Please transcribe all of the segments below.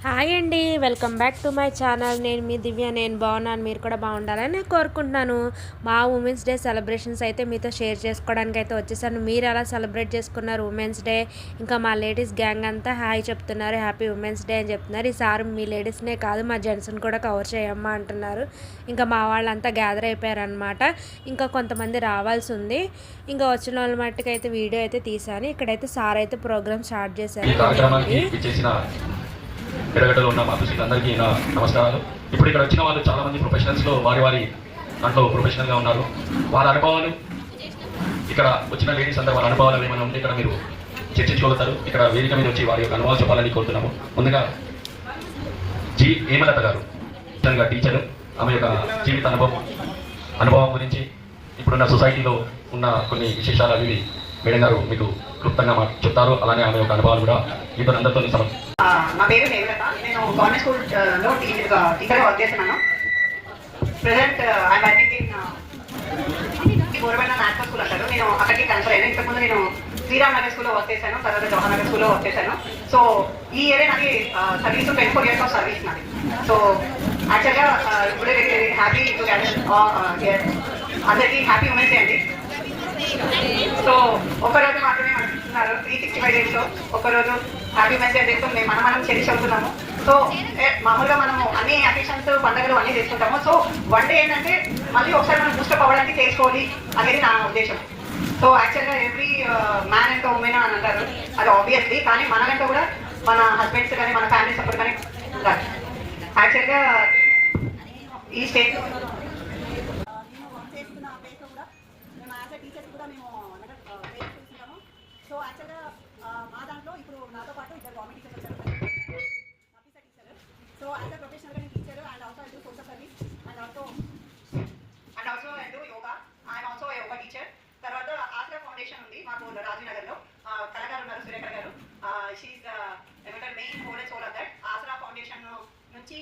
Hi అండి, welcome back to my channel. నేను మీ దివ్య. నేను బాగున్నాను, మీరు కూడా బాగుండాలని నేను కోరుకుంటున్నాను. మా ఉమెన్స్ డే సెలబ్రేషన్స్ అయితే మీతో షేర్ చేసుకోవడానికి అయితే వచ్చేసాను. మీరు ఎలా సెలబ్రేట్ చేసుకున్నారు ఉమెన్స్ డే? ఇంకా మా లేడీస్ గ్యాంగ్ అంతా హాయ్ చెప్తున్నారు, హ్యాపీ ఉమెన్స్ డే అని చెప్తున్నారు. ఈసారి మీ లేడీస్నే కాదు మా జెంట్స్ని కూడా కవర్ చేయమ్మా అంటున్నారు. ఇంకా మా వాళ్ళంతా గ్యాదర్ అయిపోయారనమాట. ఇంకా కొంతమంది రావాల్సి ఉంది. ఇంకా వచ్చిన వాళ్ళ మట్టుకు అయితే వీడియో అయితే తీశాను. ఇక్కడైతే సార్ అయితే ప్రోగ్రామ్ స్టార్ట్ చేశారు. ఎడగడ్డలో ఉన్న మా అందరికీ నా నమస్కారాలు. ఇప్పుడు ఇక్కడ వచ్చిన వాళ్ళు చాలా మంది ప్రొఫెషనల్స్లో వారి దాంట్లో ప్రొఫెషనల్గా ఉన్నారు. వారి అనుభవాలు ఇక్కడ వచ్చిన లేడీస్ అందరూ వారి అనుభవాలు ఏమైనా ఉంటే ఇక్కడ మీరు చర్చించుకోగలుగుతారు. ఇక్కడ వేదిక మీద వచ్చి వారి యొక్క అనుభవాలు చెప్పాలని కోరుతున్నాము. ముందుగా జి హేమలత గారు, నిజంగా టీచరు. ఆమె యొక్క జీవిత అనుభవం గురించి ఇప్పుడున్న సొసైటీలో ఉన్న కొన్ని విశేషాలు అవి మేడం గారు మీకు క్లుప్తంగా చెప్తారు. అలానే ఆమె యొక్క అనుభవాలు కూడా మీతో అందరితో నా పేరు హేమలత. నేను గవర్నమెంట్ స్కూల్లో టీచర్గా వర్క్ చేస్తున్నాను. Present I working in Gorabanda national school అంటారు. నేను అక్కడికి ట్రాన్స్ఫర్ అయ్యాను. ఇంతకుముందు నేను శ్రీరామ్ నగర్ స్కూల్లో వర్క్ చేశాను, తర్వాత జవహర్ నగర్ స్కూల్లో వర్క్ చేశాను. సో ఈ ఇయర్ నాకు సర్వీస్ 24 years ఆఫ్ సర్వీస్ నాది. సో యాక్చువల్గా ఇప్పుడే వెరీ వెరీ హ్యాపీ టు అందరికీ హ్యాపీ ఉమెన్స్ డే అండి. సో ఒక్కరోజు మాత్రమే మనకి ఇస్తున్నారు 365 days లో ఒక్కరోజు హ్యాపీ ఉమెన్స్ డే చేస్తూ మనం చెరిష్ అవుతున్నాము. సో మామూలుగా మనము అన్ని అకేషన్స్ పండుగలు అన్నీ చేసుకుంటాము. సో వన్ డే ఏంటంటే మళ్ళీ ఒకసారి మనం బూస్టప్ అవ్వడానికి చేసుకోవాలి అనేది నా ఉద్దేశం. సో యాక్చువల్గా ఎవ్రీ మ్యాన్ అండ్ ఉమెన్ అని అంటారు, అది ఆబ్వియస్లీ. కానీ మనకంటే కూడా మన హస్బెండ్స్ కానీ మన ఫ్యామిలీ సపోర్ట్ కానీ ఉండాలి. యాక్చువల్గా ఈ స్టేజ్ సో యాక్చువల్గా మా దాంట్లో ఇప్పుడు నాతో పాటు ఇద్దరు గవర్నమెంట్ టీచర్స్ వచ్చారు, officer teacher. So as a ప్రొఫెషనల్గా నేను teacher and also I do social service and also I do yoga. I'm also yoga teacher. తర్వాత ఆశ్రా ఫౌండేషన్ ఉంది మాకు రాజీనగర్లో. కళాకారు ఉన్నారు సురేఖ గారు. షీఈ్ ఏమంటారు main whole and soul of that Ashra foundation నుంచి.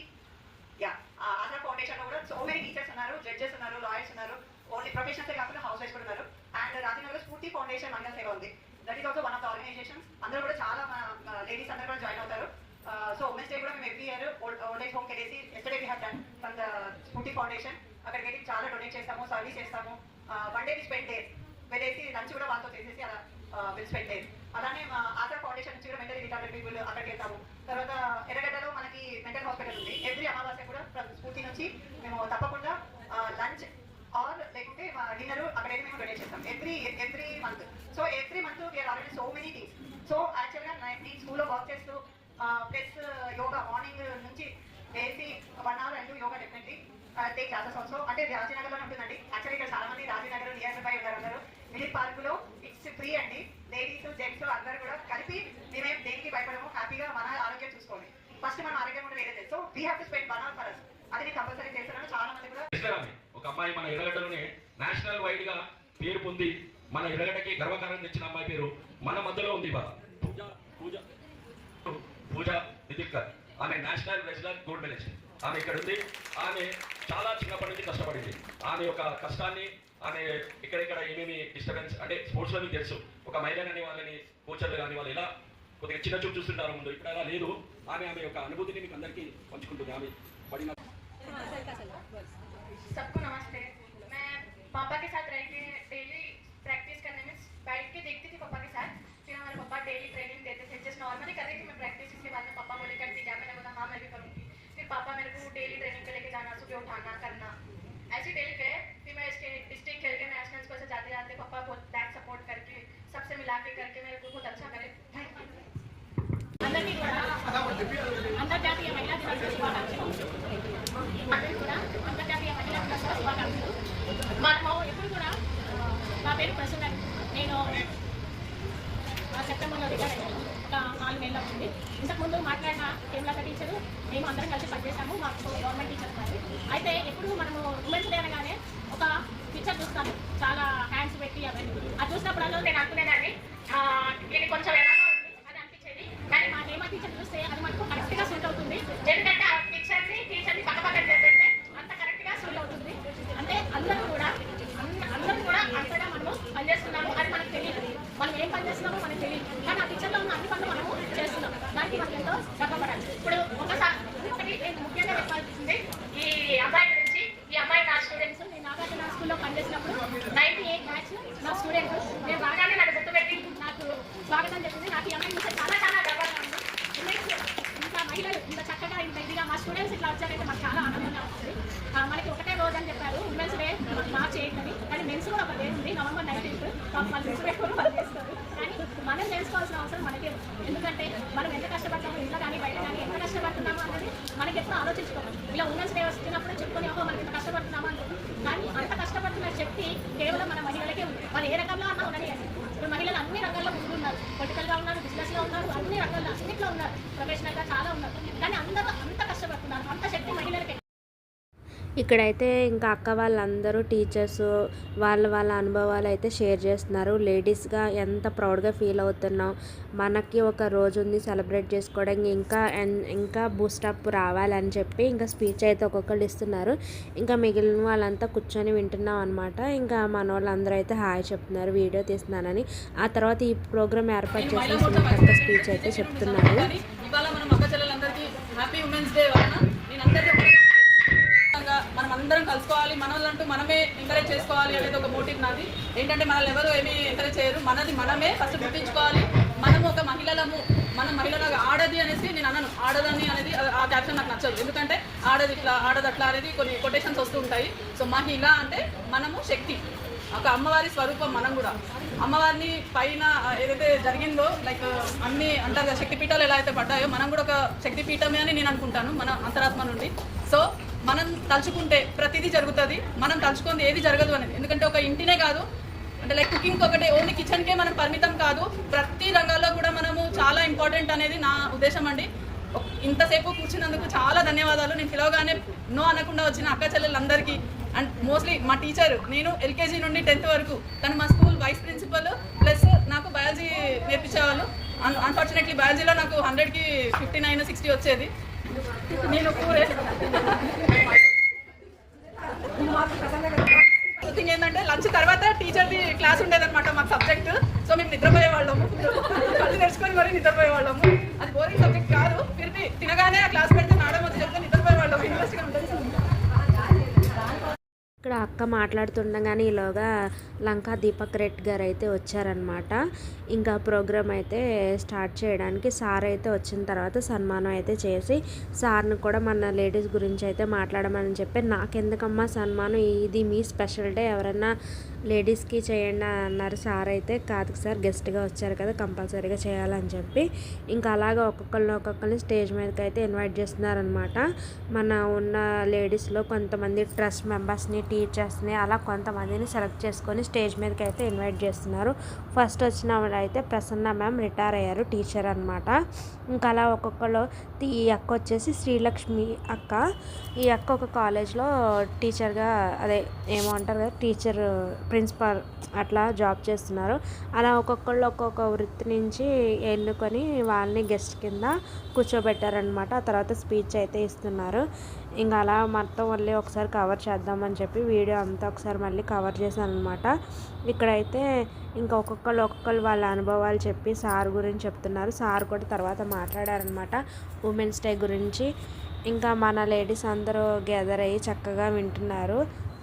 ఆశ్రా ఫౌండేషన్లో కూడా సో మెనీ టీచర్స్ ఉన్నారు, జడ్జెస్ ఉన్నారు, లాయర్స్ ఉన్నారు. ఓన్లీ ప్రొఫెషనల్సే కాకుండా హౌస్ వైఫ్స్ కూడా ఉన్నారు. అండ్ రాజీనగర్లో స్ఫూర్తి ఫౌండేషన్ మహిళా సేవ ఉంది. That is also one of the organizations. అందరూ కూడా చాలా లేడీస్ అందరూ కూడా జాయిన్ అవుతారు. సో ఉమెన్స్ డే కూడా మేము ఎవ్రీ ఇయర్ ఓల్డ్ ఏజ్ హోమ్కి వెళ్ళేసి yesterday we have done from the Spoorthi foundation. అక్కడికి వెళ్ళి చాలా డొనేట్ చేస్తాము, సర్వీస్ చేస్తాము. One day we spend day వెళ్ళేసి లంచ్ కూడా వాళ్ళతో చేసేసి అలా విల్ స్పెండ్ డే. అలానే ఆశ్రా ఫౌండేషన్ నుంచి కూడా మెంటల్ రిటార్డెడ్ పీపుల్ అక్కడికి వెళ్తాము. తర్వాత ఎర్రగడ్డలో మనకి మెంటల్ హాస్పిటల్ ఉంది. ఎవ్రీ అమావాస్య కూడా స్ఫూర్తి నుంచి మేము తప్పకుండా లంచ్ ఆర్ లేకుంటే డిన్నర్ అక్కడైతే మేము డొనేట్ చేస్తాం every month. So every month we are already so many things. So యాక్చువల్గా నేను స్కూల్లో వర్క్ చేస్తూ ప్లస్ యోగా మార్నింగ్ నుంచి వేసి 1 hour అంటూ yoga definitely take classes also. అంటే రాజీనగర్లోనే ఉంటుందండి. యాక్చువల్లీ ఇక్కడ చాలా మంది రాజీనగర్ నియర్ బై ఉన్నారు. అందరూ మిడిల్ పార్కులో ఇట్స్ ఫ్రీ అండి. లేడీస్ జెంట్స్ అందరూ కూడా కలిపి మేమేం దేనికి భయపడము, హ్యాపీగా మన ఆరోగ్యం చూసుకోండి. ఫస్ట్ మనం ఆరోగ్యం కూడా వేరే so we have to spend 1 hour for us. అది నేను కంపల్సరీ చేస్తున్నాను. చాలా మంది కూడా ఒక అమ్మాయి మన ఎర్రగడ్డలోనే నేషనల్ వైడ్ గా పేరు పొంది మన ఎర్రగడ్డకి గర్వకారణం తెచ్చిన అమ్మాయి పేరు మన మధ్యలో ఉంది. పూజ నిధికర్. ఆమె నేషనల్ రెజ్లర్ గోల్డ్ మెడలిస్ట్. ఆమె ఇక్కడ ఉంది. ఆమె చాలా చిన్నప్పటి నుంచి కష్టపడింది. ఆమె యొక్క కష్టాన్ని ఆమె ఇక్కడిక్కడ ఏమేమి డిస్టర్బెన్స్ అంటే స్పోర్ట్స్లో మీకు తెలుసు, ఒక మహిళని వాళ్ళని కోచర్లు కానీ వాళ్ళు ఎలా కొద్దిగా చిన్న చూపు చూస్తుంటారు ముందు, ఇక్కడ అలా లేదు. ఆమె యొక్క అనుభూతిని మీకు అందరికీ పంచుకుంటుంది. ఆమె పడిన सबको नमस्ते. मैं पापा के साथ रह के डेली प्रैक्टिस करने में बैठ के देखती थी पापा के साथ. फिर हमारे पापा डेली ट्रेनिंग देते थे. जस्ट नॉर्मली कर रही थी मैं प्रैक्टिस. इसके बाद में पापा बोले करती क्या? मैंने बोला हाँ मैं भी करूँगी. फिर पापा मेरे को डेली ट्रेनिंग पे लेके जाना, सुबह उठाना करना, ऐसे डेली गए. फिर मैं इसके डिस्ट्रिक्ट खेल के नेशनल्स को जाते जाते पापा बहुत बैक सपोर्ट करके सबसे मिला के करके मेरे को बहुत अच्छा करे. అంతర్జాతీయ మహిళా మనము ఎప్పుడు కూడా నా పేరు ప్రసన్న. నేను సెప్టెంబర్లో రిటైర్ అయ్యాను. ఒక 4 నెలలు అవుతుంది. ఇంతకుముందు మాట్లాడిన హేమలత టీచరు మేము అందరం కలిసి పనిచేసాము. మాకు గవర్నమెంట్ టీచర్ ఉన్నారు. అయితే ఎప్పుడు మనము ఉమెన్స్ డే అనగానే ఒక పిక్చర్ చూస్తాము, చాలా హ్యాండ్స్ పెట్టి అవన్నీ. అది చూసినప్పుడల్లా నేను అనుకునేదాన్ని ఇది కొంచెం ఎలా ఉంది అది అనిపించేది. కానీ మా హేమ టీచర్ చూస్తే అది మనకు కరెక్ట్గా సూట్ అవుతుంది. ఎందుకంటే ఆ టీచర్ని పక్కపక్కన చేసేస్తే అంత కరెక్ట్గా సూట్ అవుతుంది. అంటే అందరూ కూడా అంతగా మనము పనిచేస్తున్నాము అది మనకు తెలియదు. మనం ఏం పని చేస్తున్నామో మనకు తెలియదు. కానీ ఆ టీచర్లో ఉన్న అన్ని పనులు మనము చేస్తున్నాం. దానికి మనం ఎంతో గర్వపడాలి. ఇప్పుడు ఒక మా స్టూడెంట్స్ ఇట్లా వచ్చారంటే మాకు చాలా ఆనందంగా ఉంటుంది. మనకి ఒకటే రోజు అని చెప్పారు ఉమెన్స్ డే మార్చ్ 8 అని, కానీ మెన్స్ కూడా ఒక డే ఉంది November 19th. వాళ్ళు మెన్స్ పెట్టుకుని వాళ్ళు చేస్తారు, కానీ మనం తెలుసుకోవాల్సిన అవసరం మనకే ఉంది. ఎందుకంటే మనం ఎంత కష్టపడతామో ఇంట్లో కానీ బయట కానీ ఎంత కష్టపడుతున్నామో అనేది మనకి ఎప్పుడు ఆలోచించుకోవాలి. ఇలా ఉమెన్స్ డే వచ్చినప్పుడు చెప్పుకొని మనం ఇంత కష్టపడుతున్నామా అంటే, కానీ అంత కష్టపడుతున్న శక్తి కేవలం మన మహిళలకే ఉంది. వాళ్ళు ఏ రకంలో అన్నా ఉన్నది. ఇప్పుడు మహిళలు అన్ని రంగాల్లో ముందున్నారు, పొలిటికల్గా ఉన్నారు, బిజినెస్లో ఉన్నారు, అన్ని రంగాల్లో అన్నింటిలో ఉన్నారు, ప్రొఫెషనల్గా చాలా ఉన్నారు, కానీ అంత కష్టపడుతున్నారు. అంత శక్తి మహిళలకే. ఇక్కడైతే ఇంకా అక్క వాళ్ళందరూ టీచర్స్ వాళ్ళ అనుభవాలు అయితే షేర్ చేస్తున్నారు. లేడీస్గా ఎంత ప్రౌడ్గా ఫీల్ అవుతున్నాం, మనకి ఒక రోజు ఉంది సెలబ్రేట్ చేసుకోవడానికి, ఇంకా బూస్టప్ రావాలని చెప్పి ఇంకా స్పీచ్ అయితే ఒక్కొక్కరు ఇస్తున్నారు. ఇంకా మిగిలిన వాళ్ళంతా కూర్చొని వింటున్నాం అనమాట. ఇంకా మన వాళ్ళందరూ అయితే హాయ్ చెప్తున్నారు, వీడియో తీస్తున్నానని. ఆ తర్వాత ఈ ప్రోగ్రామ్ ఏర్పాటు చేసిన సునీత స్పీచ్ అయితే చెప్తున్నారు. ఇవాళ మనం అక్క చెల్లెలందరికీ హ్యాపీ ఉమెన్స్ డే వలన నేను అందరికీ మనం అందరం కలుసుకోవాలి, మనల్ని మనమే ఎంకరేజ్ చేసుకోవాలి అనేది ఒక మోటివ్ నాది. ఏంటంటే మనల్ని ఎవరు ఏమీ ఎంకరేజ్ చేయరు, మనది మనమే ఫస్ట్ గుర్తించుకోవాలి. మనము ఒక మహిళలము, మనం మహిళలాగా ఆడది అనేసి నేను అన్నాను. ఆడదని అనేది ఆ క్యాప్షన్ నాకు నచ్చదు, ఎందుకంటే ఆడది ఇట్లా ఆడది అట్లా అనేది కొన్ని కొటేషన్స్ వస్తూ ఉంటాయి. సో మహిళ అంటే మనము శక్తి, ఒక అమ్మవారి స్వరూపం. మనం కూడా అమ్మవారిని పైన ఏదైతే జరిగిందో లైక్ అన్ని అంటారు కదా శక్తిపీఠాలు ఎలా అయితే పడ్డాయో, మనం కూడా ఒక శక్తిపీఠమే అని నేను అనుకుంటాను మన అంతరాత్మ నుండి. సో మనం తలుచుకుంటే ప్రతిదీ జరుగుతుంది, మనం తలుచుకుంది ఏది జరగదు అనేది. ఎందుకంటే ఒక ఇంటినే కాదు, అంటే లైక్ కుకింగ్ ఒకటే ఓన్లీ కిచెన్కే మనం పరిమితం కాదు, ప్రతి రంగాల్లో కూడా మనము చాలా ఇంపార్టెంట్ అనేది నా ఉద్దేశం అండి. ఇంతసేపు కూర్చున్నందుకు చాలా ధన్యవాదాలు. నేను పిలవగానే నో అనకుండా వచ్చిన అక్క చెల్లెలందరికీ, అండ్ మోస్ట్లీ మా టీచర్, నేను ఎల్కేజీ నుండి 10th వరకు తను మా స్కూల్ వైస్ ప్రిన్సిపల్, ప్లస్ నాకు బయాలజీ నేర్పించేవాళ్ళు. అన్ఫార్చునేట్లీ బయాలజీలో నాకు 100కి 59, 60 వచ్చేది. నేను థింగ్ ఏంటంటే లంచ్ తర్వాత టీచర్ది క్లాస్ ఉండేదన్నమాట మాకు సబ్జెక్ట్. సో మేము నిద్రపోయేవాళ్ళము, కళ్ళు తెరుచుకొని మరి నిద్రపోయేవాళ్ళము. అది బోరింగ్ సబ్జెక్ట్ కాదు, తిరిగి తినగానే ఆ క్లాస్ పెడితే మేడం వచ్చి చెప్తే నిద్రపోయేవాళ్ళము. ఇంట్రెస్ట్గా ఉంటుంది. ఇక్కడ అక్క మాట్లాడుతుండగానే ఈలోగా లంకా దీపక్ రెడ్డి గారు అయితే వచ్చారనమాట. ఇంకా ప్రోగ్రామ్ అయితే స్టార్ట్ చేయడానికి సార్ అయితే వచ్చిన తర్వాత సన్మానం అయితే చేసి సార్ని కూడా మన లేడీస్ గురించి అయితే మాట్లాడమని చెప్పి, నాకెందుకమ్మా సన్మానం, ఇది మీ స్పెషల్ డే, ఎవరన్నా లేడీస్కి చేయండి అన్నారు. సార్ అయితే కాదు సార్, గెస్ట్గా వచ్చారు కదా కంపల్సరీగా చేయాలని చెప్పి ఇంకా అలాగా ఒక్కొక్కరిని స్టేజ్ మీదకి అయితే ఇన్వైట్ చేస్తున్నారనమాట. మన ఉన్న లేడీస్లో కొంతమంది ట్రస్ట్ మెంబర్స్ని, టీచర్స్ని అలా కొంతమందిని సెలెక్ట్ చేసుకొని స్టేజ్ మీదకి అయితే ఇన్వైట్ చేస్తున్నారు. ఫస్ట్ వచ్చిన అయితే ప్రసన్న మ్యామ్ రిటైర్ అయ్యారు, టీచర్ అనమాట. ఇంకా అలా ఒక్కొక్కరు, ఈ అక్క వచ్చేసి శ్రీలక్ష్మి అక్క. ఈ అక్క ఒక కాలేజ్లో టీచర్గా, అదే ఏమో అంటారు కదా, టీచర్ ప్రిన్సిపాల్ అట్లా జాబ్ చేస్తున్నారు. అలా ఒక్కొక్కళ్ళు ఒక్కొక్క వృత్తి నుంచి ఎన్నుకొని వాళ్ళని గెస్ట్ కింద కూర్చోబెట్టారనమాట. ఆ తర్వాత స్పీచ్ అయితే ఇస్తున్నారు. ఇంకా అలా మొత్తం మళ్ళీ ఒకసారి కవర్ చేద్దామని చెప్పి వీడియో అంతా ఒకసారి మళ్ళీ కవర్ చేశాను అనమాట. ఇక్కడైతే ఇంకా ఒక్కొక్కళ్ళు వాళ్ళ అనుభవాలు చెప్పి సార్ గురించి చెప్తున్నారు. సార్ కూడా తర్వాత మాట్లాడారనమాట ఉమెన్స్ డే గురించి. ఇంకా మన లేడీస్ అందరూ గ్యాదర్ అయ్యి చక్కగా వింటున్నారు.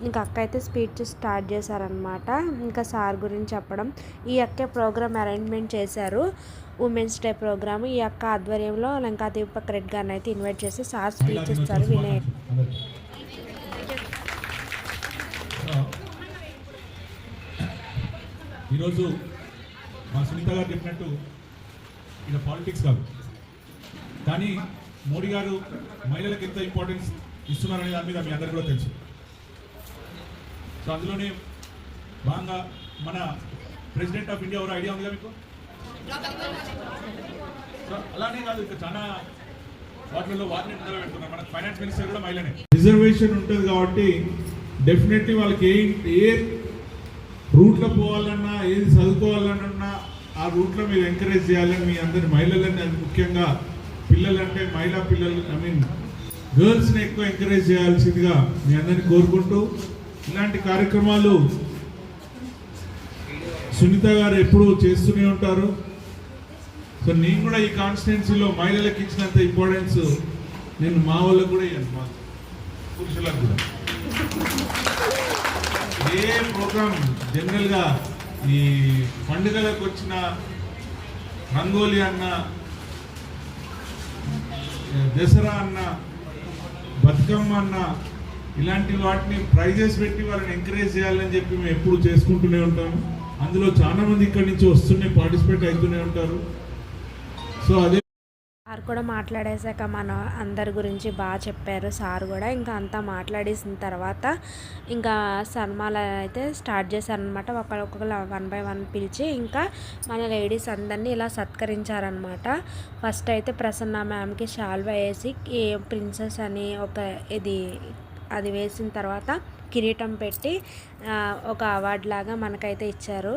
ఇంకా అక్క అయితే స్పీచ్ స్టార్ట్ చేశారనమాట. ఇంకా సార్ గురించి చెప్పడం, ఈ అక్కే ప్రోగ్రామ్ అరేంజ్మెంట్ చేశారు, ఉమెన్స్ డే ప్రోగ్రామ్. ఈ అక్క ఆధ్వర్యంలో లంకా దీపక్ రెడ్డి గారిని అయితే ఇన్వైట్ చేసి సార్ స్పీచ్ ఇస్తారు, వినే. ఈరోజు మా సునీత గారు చెప్పినట్టు ఇక్కడ పాలిటిక్స్ కాదు, కానీ మోడీ గారు మహిళలకు ఎంత ఇంపార్టెన్స్ ఇస్తున్నారనే దాని మీద మీ అందరికీ కూడా తెలుసు. సో అందులోనే భాగంగా మన ప్రెసిడెంట్ ఆఫ్ ఇండియా ఎవరు ఐడియా ఉందిగా మీకు? సో అలానే కాదు, ఇంకా చాలా వాటిల్లో వారిని పెడుతున్నారు. మన ఫైనాన్స్ మినిస్టర్ కూడా మహిళనే. రిజర్వేషన్ ఉంటుంది కాబట్టి డెఫినెట్లీ వాళ్ళకి ఏ రూట్లో పోవాలన్నా, ఏది చదువుకోవాలన్నా ఆ రూట్లో మీరు ఎంకరేజ్ చేయాలని మీ అందరి మహిళలని, ముఖ్యంగా పిల్లలంటే మహిళా పిల్లలు, గర్ల్స్ని ఎక్కువ ఎంకరేజ్ చేయాల్సిందిగా మీ అందరినీ కోరుకుంటూ, ఇలాంటి కార్యక్రమాలు సునీత గారు ఎప్పుడూ చేస్తూనే ఉంటారు. సో నేను కూడా ఈ కాన్స్టిట్యున్సీలో మహిళలకు ఇచ్చినంత ఇంపార్టెన్స్ నేను మా వాళ్ళకు కూడా ఇవ్వను, మా పురుషులకు కూడా. ఏ ప్రోగ్రామ్ జనరల్గా ఈ పండుగలకు వచ్చిన రంగోలీ అన్న, దసరా అన్న, బతుకమ్మ అన్న ఇలాంటి వాటిని ప్రైజెస్ పెట్టి వాళ్ళని ఎంకరేజ్ చేయాలని చెప్పి మేము ఎప్పుడు చేసుకుంటూనే ఉంటాము. అందులో చాలా మంది ఇక్కడి నుంచి వస్తూనే పార్టిసిపేట్ అవుతూనే ఉంటారు. సో అదే సార్ కూడా మాట్లాడేశాక మన అందరి గురించి బాగా చెప్పారు సార్ కూడా. ఇంకా అంతా మాట్లాడేసిన తర్వాత ఇంకా సన్మాల అయితే స్టార్ట్ చేశారనమాట. ఒక్కొక్కరు 1 by 1 పిలిచి ఇంకా మన లేడీస్ అందరినీ ఇలా సత్కరించారనమాట. ఫస్ట్ అయితే ప్రసన్న మ్యామ్కి షాల్వా వేసి ప్రిన్సెస్ అని అది వేసిన తర్వాత కిరీటం పెట్టి ఒక అవార్డు లాగా మనకైతే ఇచ్చారు.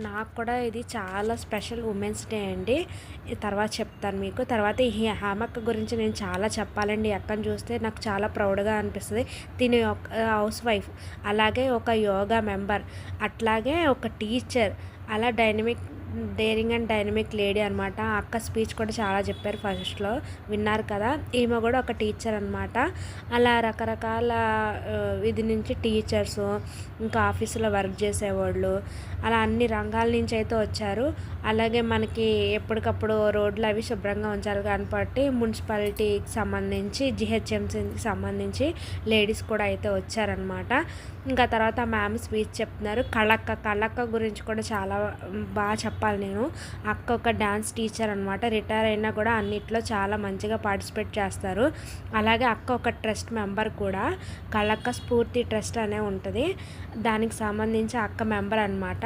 నాకు కూడా ఇది చాలా స్పెషల్ ఉమెన్స్ డే అండి. తర్వాత చెప్తాను మీకు. తర్వాత ఈ హేమక్క గురించి నేను చాలా చెప్పాలండి. ఈ అక్కని చూస్తే నాకు చాలా ప్రౌడ్గా అనిపిస్తుంది. తిని ఒక హౌస్ వైఫ్, అలాగే ఒక యోగా మెంబర్, అట్లాగే ఒక టీచర్, అలా డేరింగ్ అండ్ డైనమిక్ లేడీ అనమాట. అక్క స్పీచ్ కూడా చాలా చెప్పారు ఫస్ట్లో, విన్నారు కదా. ఈమె కూడా ఒక టీచర్ అనమాట. అలా రకరకాల ఇది నుంచి టీచర్స్, ఇంకా ఆఫీసులో వర్క్ చేసేవాళ్ళు, అలా అన్ని రంగాల నుంచి అయితే వచ్చారు. అలాగే మనకి ఎప్పటికప్పుడు రోడ్లు అవి శుభ్రంగా ఉంచాలి కాబట్టి మున్సిపాలిటీకి సంబంధించి, జిహెచ్ఎంసీకి సంబంధించి లేడీస్ కూడా అయితే వచ్చారనమాట. ఇంకా తర్వాత మ్యామ్ స్పీచ్ చెప్తున్నారు. కళక్క గురించి కూడా చాలా బాగా చెప్పాలి నేను. అక్క ఒక డ్యాన్స్ టీచర్ అనమాట. రిటైర్ అయినా కూడా అన్నిట్లో చాలా మంచిగా పార్టిసిపేట్ చేస్తారు. అలాగే అక్క ఒక ట్రస్ట్ మెంబర్ కూడా. కళక్క స్ఫూర్తి ట్రస్ట్ అనే ఉంటుంది, దానికి సంబంధించి అక్క మెంబర్ అనమాట.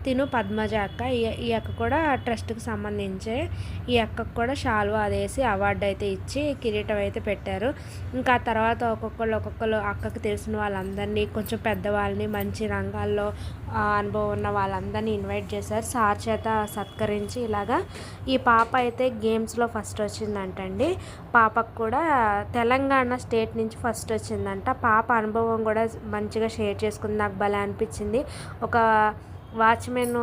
తిను పద్మజ అక్క. ఈ అక్క కూడా ట్రస్ట్కి సంబంధించే. ఈ అక్కకు కూడా షాల్వా అదేసి అవార్డు అయితే ఇచ్చి కిరీటం అయితే పెట్టారు. ఇంకా తర్వాత ఒక్కొక్కరు అక్కకి తెలిసిన వాళ్ళందరినీ, కొంచెం పెద్దవాళ్ళని, మంచి రంగాల్లో అనుభవం ఉన్న వాళ్ళందరినీ ఇన్వైట్ చేశారు. సార్ చేత సత్కరించి ఇలాగా. ఈ పాప అయితే గేమ్స్లో ఫస్ట్ వచ్చిందంటండి. పాపకు కూడా తెలంగాణ స్టేట్ నుంచి ఫస్ట్ వచ్చిందంట. పాప అనుభవం కూడా మంచిగా షేర్ చేసుకుంది. నాకు భలే అనిపించింది. ఒక వాచ్మెన్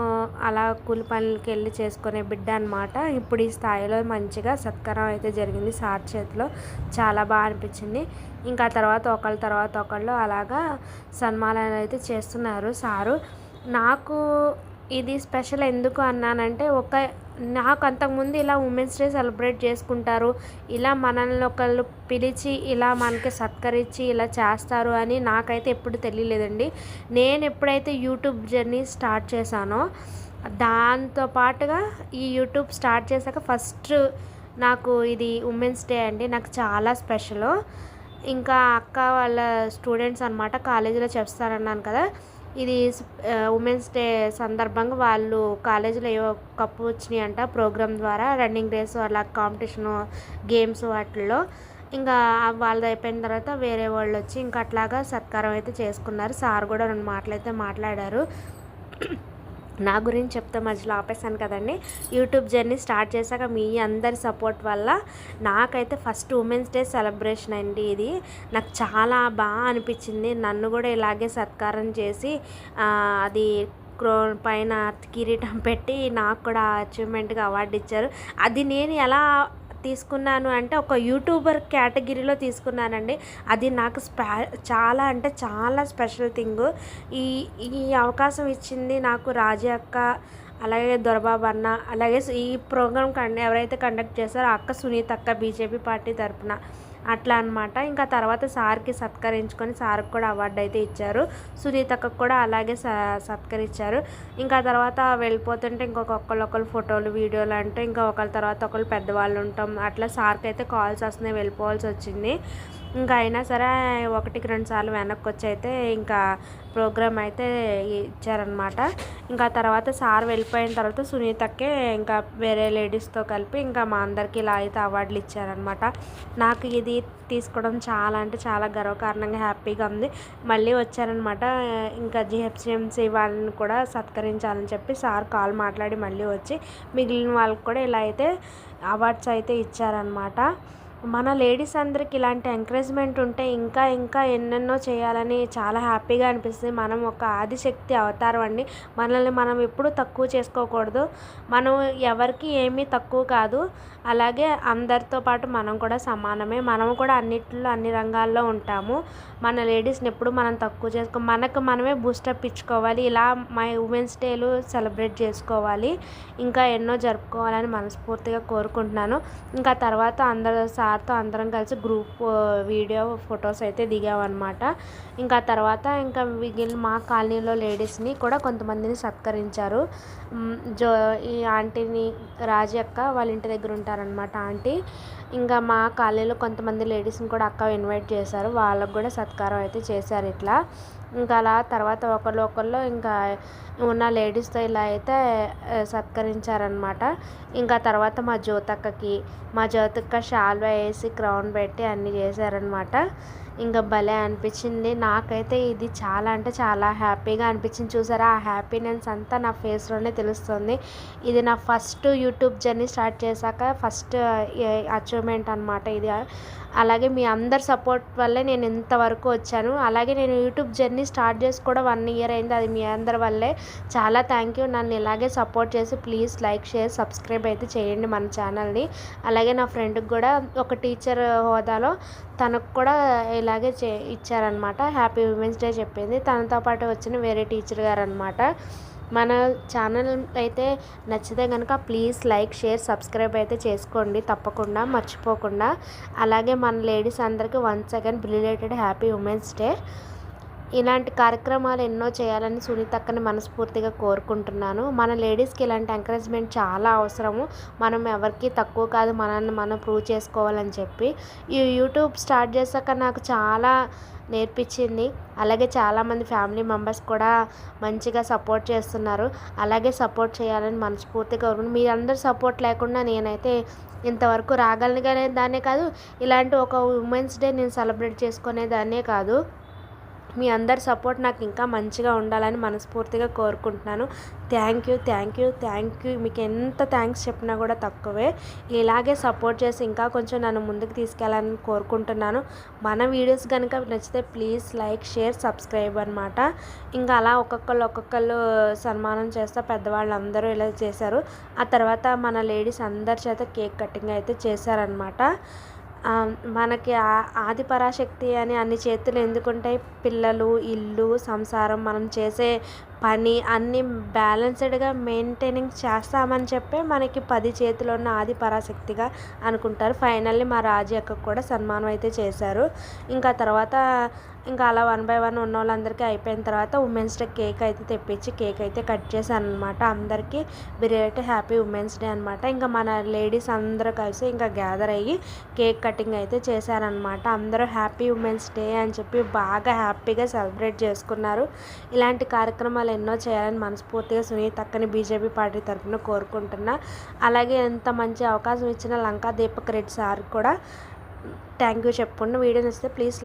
అలా కూలి పనులకి వెళ్ళి చేసుకునే బిడ్డ అనమాట. ఇప్పుడు ఈ స్థాయిలో మంచిగా సత్కారం అయితే జరిగింది సార్ చేతిలో. చాలా బాగా అనిపించింది. ఇంకా తర్వాత ఒకళ్ళు అలాగా సన్మానాలు అయితే చేస్తున్నారు సారు. నాకు ఇది స్పెషల్ ఎందుకు అన్నానంటే, నాకు అంతకుముందు ఇలా ఉమెన్స్ డే సెలబ్రేట్ చేసుకుంటారు, ఇలా మనల్ని ఒకళ్ళు పిలిచి ఇలా మనకి సత్కరించి ఇలా చేస్తారు అని నాకైతే ఎప్పుడు తెలియలేదండి. నేను ఎప్పుడైతే యూట్యూబ్ జర్నీ స్టార్ట్ చేశానో, దాంతోపాటుగా ఈ యూట్యూబ్ స్టార్ట్ చేశాక ఫస్ట్ నాకు ఇది ఉమెన్స్ డే అండి. నాకు చాలా స్పెషల్. ఇంకా అక్క వాళ్ళ స్టూడెంట్స్ అనమాట, కాలేజీలో చేస్తారన్నాను కదా. ఇది ఉమెన్స్ డే సందర్భంగా వాళ్ళు కాలేజీలో ఏవో కప్పు వచ్చినాయి అంట ప్రోగ్రామ్ ద్వారా, రన్నింగ్ రేస్ అలా కాంపిటీషను గేమ్స్ వాటిల్లో. ఇంకా వాళ్ళది అయిపోయిన తర్వాత వేరే వాళ్ళు వచ్చి ఇంకా అట్లాగా సత్కారం అయితే చేసుకున్నారు. సార్ కూడా 2 మాటలు అయితే మాట్లాడారు. నా గురించి చెప్తే మధ్యలో ఆపేసాను కదండి. యూట్యూబ్ జర్నీ స్టార్ట్ చేశాక మీ అందరి సపోర్ట్ వల్ల నాకైతే ఫస్ట్ ఉమెన్స్ డే సెలబ్రేషన్ అండి ఇది. నాకు చాలా బాగా అనిపించింది. నన్ను కూడా ఇలాగే సత్కారం చేసి అది పైన కిరీటం పెట్టి నాకు కూడా అచీవ్మెంట్గా అవార్డు ఇచ్చారు. అది నేను ఎలా తీసుకున్నాను అంటే, ఒక యూట్యూబర్ కేటగిరీలో తీసుకున్నానండి. అది నాకు చాలా అంటే చాలా స్పెషల్ థింగ్. ఈ అవకాశం ఇచ్చింది నాకు రాజీ అక్క, అలాగే దొరబాబు అన్న, అలాగే ఈ ప్రోగ్రామ్ ఎవరైతే కండక్ట్ చేశారో అక్క సునీత అక్క, బీజేపీ పార్టీ తరఫున అట్లా అనమాట. ఇంకా తర్వాత సార్కి సత్కరించుకొని సార్కి కూడా అవార్డు అయితే ఇచ్చారు. సునీతకు కూడా అలాగే సత్కరించారు. ఇంకా తర్వాత వెళ్ళిపోతుంటే ఒకళ్ళు ఫోటోలు వీడియోలు అంటే ఇంకా ఒకళ్ళ తర్వాత ఒకళ్ళు పెద్దవాళ్ళు ఉంటాం. అట్లా సార్కి అయితే కాల్స్ వస్తున్నాయి, వెళ్ళిపోవాల్సి వచ్చింది. ఇంకా అయినా సరే 1-2 సార్లు వెనక్కి వచ్చి అయితే ఇంకా ప్రోగ్రామ్ అయితే ఇచ్చారనమాట. ఇంకా తర్వాత సార్ వెళ్ళిపోయిన తర్వాత సునీతకే ఇంకా వేరే లేడీస్తో కలిపి ఇంకా మా అందరికీ ఇలా అయితే అవార్డులు ఇచ్చారనమాట. నాకు ఇది తీసుకోవడం చాలా అంటే చాలా గర్వకారణంగా హ్యాపీగా ఉంది. మళ్ళీ వచ్చారనమాట. ఇంకా జిహెచ్ఎంసీ వాళ్ళని కూడా సత్కరించాలని చెప్పి సార్ కాల్ మాట్లాడి మళ్ళీ వచ్చి మిగిలిన వాళ్ళకి కూడా ఇలా అయితే అవార్డ్స్ అయితే ఇచ్చారనమాట. మన లేడీస్ అందరికి ఇలాంటి ఎంకరేజ్మెంట్ ఉంటే ఇంకా ఎన్నెన్నో చేయాలని చాలా హ్యాపీగా అనిపిస్తుంది. మనం ఒక ఆదిశక్తి అవతారం అండి. మనల్ని మనం ఎప్పుడూ తక్కువ చేసుకోకూడదు. మనం ఎవరికి ఏమీ తక్కువ కాదు. అలాగే అందరితో పాటు మనం కూడా సమానమే. మనం కూడా అన్ని రంగాల్లో ఉంటాము. మన లేడీస్ని ఎప్పుడు మనం తక్కువ మనకు మనమే బూస్టప్ ఇచ్చుకోవాలి. ఇలా ఉమెన్స్ డేలు సెలబ్రేట్ చేసుకోవాలి, ఇంకా ఎన్నో జరుపుకోవాలని మనస్ఫూర్తిగా కోరుకుంటున్నాను. ఇంకా తర్వాత అందరూ సార్తో అందరం కలిసి గ్రూప్ వీడియో ఫొటోస్ అయితే దిగామన్నమాట. ఇంకా తర్వాత ఇంకా మిగిలిన మా కాలనీలో లేడీస్ని కూడా కొంతమందిని సత్కరించారు. ఈ ఆంటీని రాజీ అక్క వాళ్ళ ఇంటి దగ్గర ఉంటారనమాట ఆంటీ. ఇంకా మా కాలనీలో కొంతమంది లేడీస్ని కూడా అక్క ఇన్వైట్ చేశారు, వాళ్ళకు కూడా సత్కారం అయితే చేశారు ఇట్లా. ఇంకా అలా తర్వాత ఒకళ్ళు ఇంకా ఉన్న లేడీస్తో ఇలా అయితే సత్కరించారనమాట. ఇంకా తర్వాత మా జ్యోతక్క శాల్వా వేసి క్రౌన్ పెట్టి అన్నీ చేశారనమాట. ఇంకా భలే అనిపించింది నాకైతే. ఇది చాలా అంటే చాలా హ్యాపీగా అనిపించింది. చూసారా, ఆ హ్యాపీనెస్ అంతా నా ఫేస్లోనే తెలుస్తుంది. ఇది నా ఫస్ట్ యూట్యూబ్ జర్నీ స్టార్ట్ చేశాక ఫస్ట్ అచీవ్మెంట్ అనమాట ఇది. అలాగే మీ అందరి సపోర్ట్ వల్లే నేను ఇంతవరకు వచ్చాను. అలాగే నేను యూట్యూబ్ జర్నీ స్టార్ట్ చేసి కూడా 1 ఇయర్ అయింది, అది మీ అందరి వల్లే. చాలా థ్యాంక్ యూ. నన్ను ఇలాగే సపోర్ట్ చేసి ప్లీజ్ లైక్, షేర్, సబ్స్క్రైబ్ అయితే చేయండి మన ఛానల్ని. అలాగే నా ఫ్రెండ్కి కూడా ఒక టీచర్ హోదాలో తనకు కూడా ఇలాగే ఇచ్చారనమాట. హ్యాపీ ఉమెన్స్ డే చెప్పింది. తనతో పాటు వచ్చిన వేరే టీచర్ గారు అనమాట. మన ఛానల్ అయితే నచ్చితే కనుక ప్లీజ్ లైక్, షేర్, సబ్స్క్రైబ్ అయితే చేసుకోండి తప్పకుండా మర్చిపోకుండా. అలాగే మన లేడీస్ అందరికీ once again belated happy women's day. ఇలాంటి కార్యక్రమాలు ఎన్నో చేయాలని సునీతక్కని మనస్ఫూర్తిగా కోరుకుంటున్నాను. మన లేడీస్కి ఇలాంటి ఎంకరేజ్మెంట్ చాలా అవసరము. మనం ఎవరికి తక్కువ కాదు, మనల్ని మనం ప్రూవ్ చేసుకోవాలని చెప్పి ఈ యూట్యూబ్ స్టార్ట్ చేశాక నాకు చాలా నేర్పించింది. అలాగే చాలామంది ఫ్యామిలీ మెంబర్స్ కూడా మంచిగా సపోర్ట్ చేస్తున్నారు. అలాగే సపోర్ట్ చేయాలని మనస్ఫూర్తిగా కోరుకుంటున్నాను. మీరందరూ సపోర్ట్ లేకుండా నేనైతే ఇంతవరకు రాగలిగేదాన్నే కాదు, ఇలాంటి ఒక ఉమెన్స్ డే నేను సెలబ్రేట్ చేసుకునేదాన్నే కాదు. మీ అందరి సపోర్ట్ నాకు ఇంకా మంచిగా ఉండాలని మనస్ఫూర్తిగా కోరుకుంటున్నాను. Thank you. మీకు ఎంత థ్యాంక్స్ చెప్పినా కూడా తక్కువే. ఇలాగే సపోర్ట్ చేసి ఇంకా కొంచెం నన్ను ముందుకు తీసుకెళ్ళాలని కోరుకుంటున్నాను. మన వీడియోస్ కనుక నచ్చితే ప్లీజ్ లైక్, షేర్, సబ్స్క్రైబ్ అనమాట. ఇంకా అలా ఒక్కొక్కళ్ళు సన్మానం చేస్తే పెద్దవాళ్ళందరూ ఇలా చేశారు. ఆ తర్వాత మన లేడీస్ అందరి చేత కేక్ కటింగ్ అయితే చేశారనమాట. మనకి ఆది పరాశక్తి అని అన్ని చేతులు ఎందుకుంటాయి? పిల్లలు, ఇల్లు, సంసారం, మనం చేసే పని అన్నీ బ్యాలెన్స్డ్గా మెయింటైనింగ్ చేస్తామని చెప్పే మనకి 10 చేతులు ఉన్న ఆది పరాశక్తిగా అనుకుంటారు. ఫైనల్లీ మా రాజీ అక్కకు కూడా సన్మానం అయితే చేశారు. ఇంకా తర్వాత ఇంకా అలా 1 by 1 ఉన్న వాళ్ళందరికీ అయిపోయిన తర్వాత ఉమెన్స్ డే కేక్ అయితే తెప్పించి కేక్ అయితే కట్ చేశాను అనమాట. అందరికీ బిరేట్ హ్యాపీ ఉమెన్స్ డే అనమాట. ఇంకా మన లేడీస్ అందరూ కలిసి ఇంకా గ్యాదర్ అయ్యి కేక్ కటింగ్ అయితే చేశారనమాట. అందరూ హ్యాపీ ఉమెన్స్ డే అని చెప్పి బాగా హ్యాపీగా సెలబ్రేట్ చేసుకున్నారు. ఇలాంటి కార్యక్రమాలు ఎన్నో చేయాలని మనస్ఫూర్తిగా సునీతక్కని బీజేపీ పార్టీ తరఫున కోరుకుంటున్నా. అలాగే ఎంత మంచి అవకాశం ఇచ్చిన లంకా దీపక్ రెడ్డి సార్ కూడా థ్యాంక్ యూ చెప్పుకుంటూ వీడియో నచ్చితే ప్లీజ్